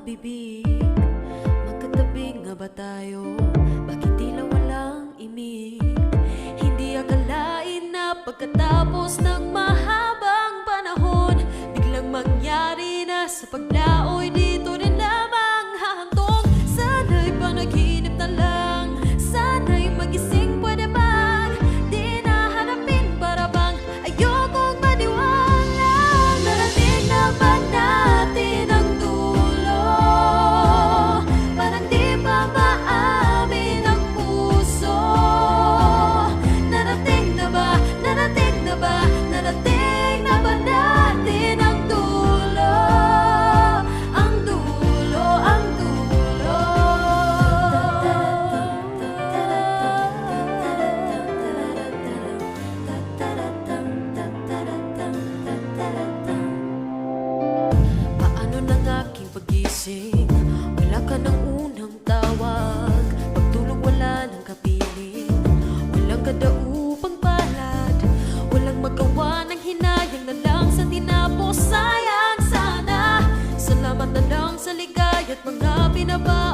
bibig. Magkatabi nga ba tayo? Bakit tila walang imig? Hindi akalain na pagkatapos ng mahabang panahon, biglang mangyari na sa paglaoy dito rin lamang hahantong. Sana'y panaginip na lang, sana'y magising pwede bang di nahanapin para bang ayokong maniwala. Narating na ba natin ang dulo? Parang di pa maamin ang puso. Narating na ba, narating na ba, narating na ba natin ang dulo? Ang dulo, ang dulo. Paano ng aking pag-ising? Wala ka ng unang tawag. Pagtulog wala ng kapiling. Walang kadaupang palad. Walang magawa ng hinayang na lang sa tinapos. Sayang sana. Salamat na lang sa ligaya't mga binaba.